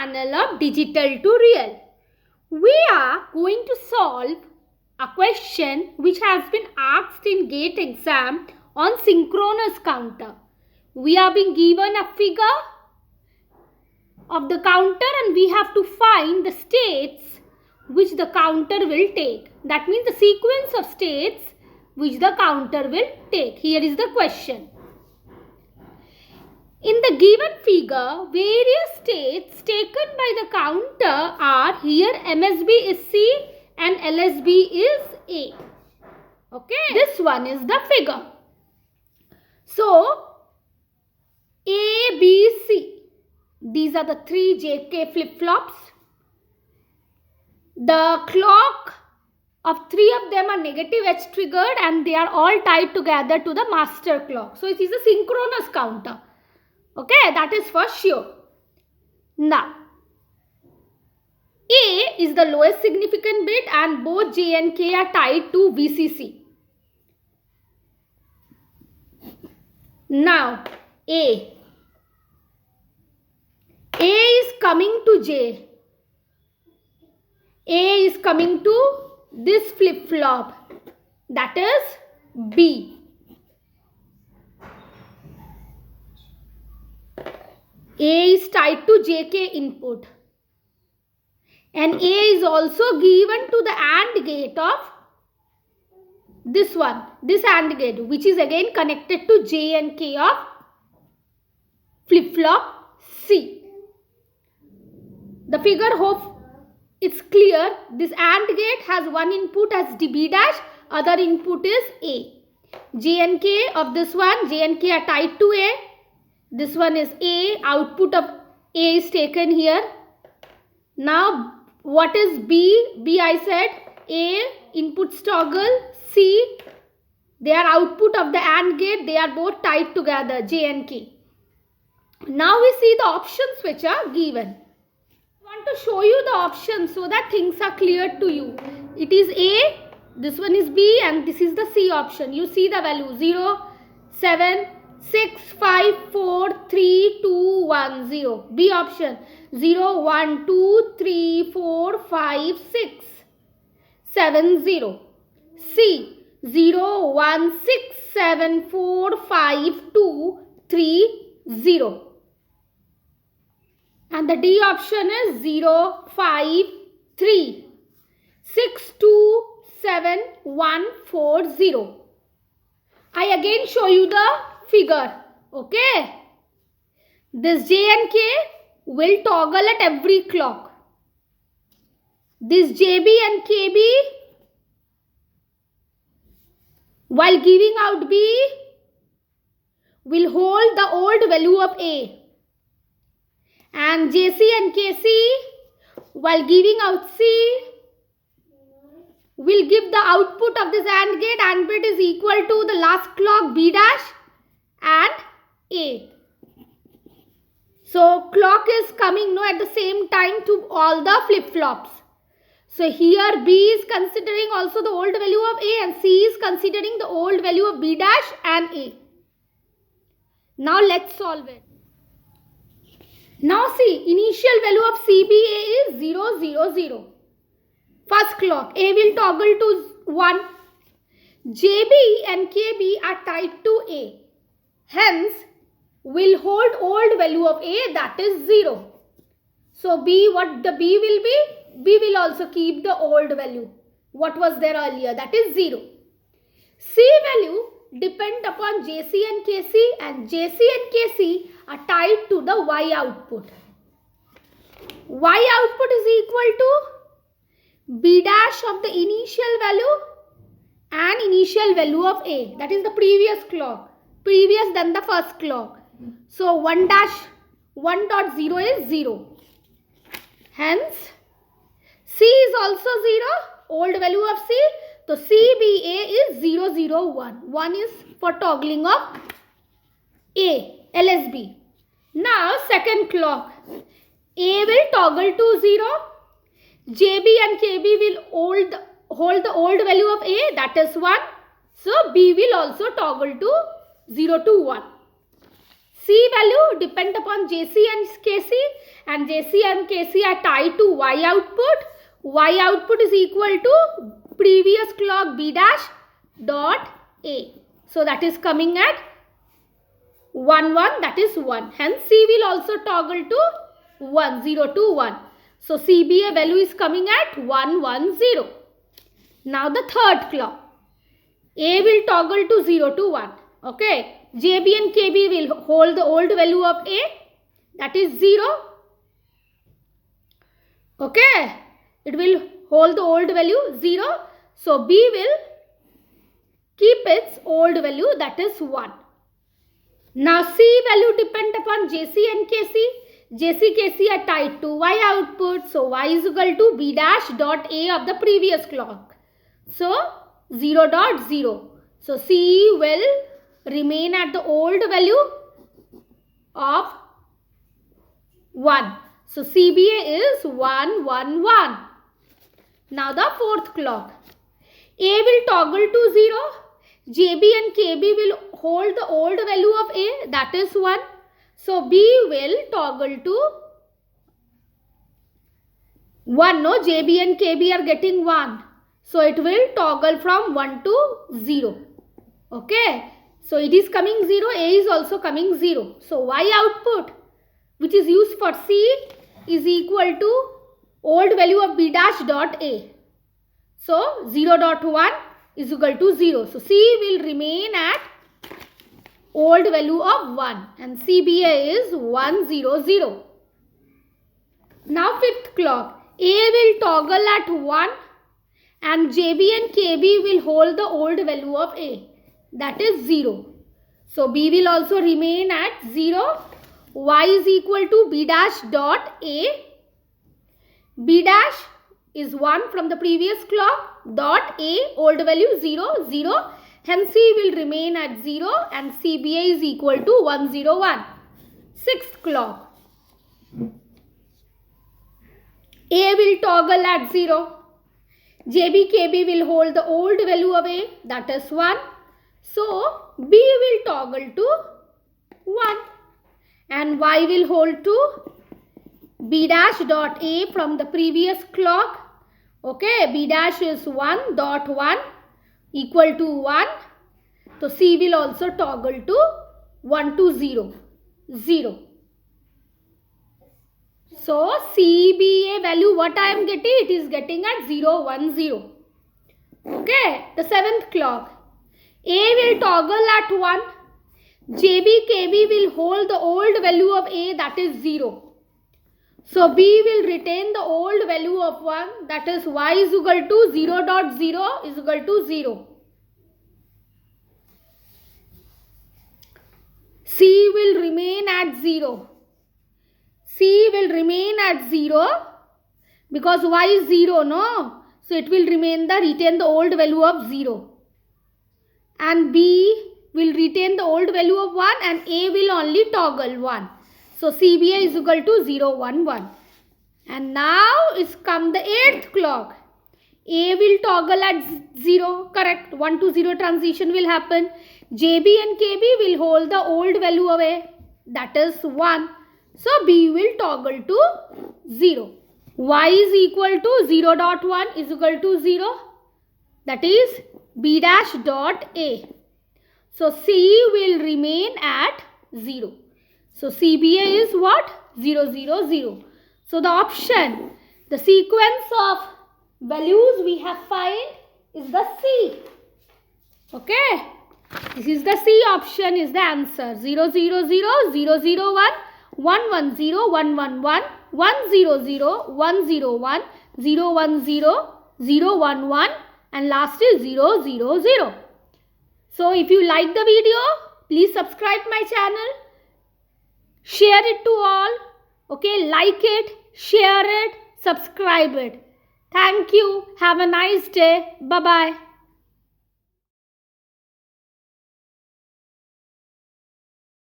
channel of Digital to Real. We are going to solve a question which has been asked in GATE exam on synchronous counter. We are being given a figure of the counter and we have to find the states which the counter will take. That means the sequence of states which the counter will take. Here is the question. In the given figure, various states taken by the counter are here MSB is C and LSB is A. Okay, this one is the figure. So, A, B, C. These are the three JK flip-flops. The clock of three of them are negative edge triggered and they are all tied together to the master clock. So, it is a synchronous counter. Okay, that is for sure. Now, A is the lowest significant bit and both J and K are tied to VCC. Now, A is coming to J. A is coming to this flip-flop, that is B. A is tied to JK input and A is also given to the AND gate of this one, this AND gate, which is again connected to J and K of flip-flop C. The figure, hope it's clear. This AND gate has one input as B dash, other input is A. J and K of this one, J and K are tied to A. This one is A, output of A is taken here. Now, what is B? B I said A, inputs toggle, C, they are output of the AND gate, they are both tied together, J and K. Now, we see the options which are given. I want to show you the options so that things are clear to you. It is A, this one is B and this is the C option. You see the value 0, 7, 6, 5, 4, 3, 2, 1, 0. B option 0, 1, 2, 3, 4, 5, 6, 7, 0. C 0, 1, 6, 7, 4, 5, 2, 3, 0. And the D option is 0, 5, 3, 6, 2, 7, 1, 4, 0. I again show you the figure. Okay. This J and K will toggle at every clock. This JB and KB, while giving out B, will hold the old value of A. And JC and KC, while giving out C, will give the output of this AND gate. AND bit is equal to the last clock B dash and A. So, clock is coming at the same time to all the flip-flops. So, here B is considering also the old value of A and C is considering the old value of B dash and A. Now, let's solve it. Now, see, initial value of CBA is 0, 0, 0. First clock, A will toggle to 1. JB and KB are tied to A. Hence, will hold old value of A, that is 0. So, B, what the B will be? B will also keep the old value. What was there earlier? That is 0. C value depend upon JC and KC and JC and KC are tied to the Y output. Y output is equal to B dash of the initial value and initial value of A. That is the previous clock. Previous than the first clock. So 1 dash 1.0 is 0. Hence C is also 0. Old value of C. So CBA is 0, 0, 1. 1 is for toggling of A, LSB. Now second clock. A will toggle to 0. JB and KB will hold the old value of A, that is 1. So B will also toggle to 0 to 1. C C value depend upon JC and KC, and JC and KC are tied to Y output. Y output is equal to previous clock B dash dot A. So that is coming at 1 1, that is 1. Hence C will also toggle to 1, 0 to 1. So CBA value is coming at 1 1 0. Now the third clock. A will toggle to 0 to 1. Okay. JB and KB will hold the old value of A, that is 0. Okay. It will hold the old value 0. So B will keep its old value, that is 1. Now C value depend upon JC and KC. JC, KC are tied to Y output. So Y is equal to B dash dot A of the previous clock. So 0 dot 0. So C will remain at the old value of 1. So CBA is 1 1 1. Now the fourth clock. A will toggle to 0. JB and KB will hold the old value of A, that is 1. So B will toggle to 1. No, JB and KB are getting 1. So it will toggle from 1 to 0. Okay. So it is coming 0, A is also coming 0. So Y output, which is used for C, is equal to old value of B dash dot A. So 0 dot 1 is equal to 0. So C will remain at old value of 1 and CBA is 1 0 0. Now fifth clock. A will toggle at 1 and JB and KB will hold the old value of A, that is 0. So B will also remain at 0. Y is equal to B dash dot A. B dash is 1 from the previous clock, dot A, old value 0 0. Hence C will remain at 0 and CBA is equal to 1 0 1. Sixth clock. A will toggle at 0. JB, KB will hold the old value of A, that is 1. So B will toggle to 1 and Y will hold to B dash dot A from the previous clock. Okay, B dash is 1 dot 1 equal to 1. So C will also toggle to 1 to 0, 0. So CBA value what I am getting, it is getting at 0 1 0. Okay, the seventh clock. A will toggle at 1. JB, KB will hold the old value of A, that is 0. So B will retain the old value of 1, that is Y is equal to 0 dot 0 is equal to 0. C will remain at 0. C will remain at 0 because Y is 0, no? So it will retain the old value of 0. And B will retain the old value of 1 and A will only toggle 1. So CBA is equal to 0 1 1. And now is come the 8th clock. A will toggle at 0, correct. 1 to 0 transition will happen. JB and KB will hold the old value of A, that is 1. So B will toggle to 0. Y is equal to 0 dot 1 is equal to 0, that is B dash dot A. So C will remain at 0. So CBA is what? 0 0 0. So the option, the sequence of values we have find is the C. Okay. This is the C option is the answer. 0 0 0 0 0 1 1 1 0 1 1 1 1 0 0 1 0 1 0 1 0 0 1 1 and last is 0 0 0. So if you like the video, please subscribe my channel. Share it to all. Okay, like it, share it, subscribe it. Thank you. Have a nice day. Bye-bye.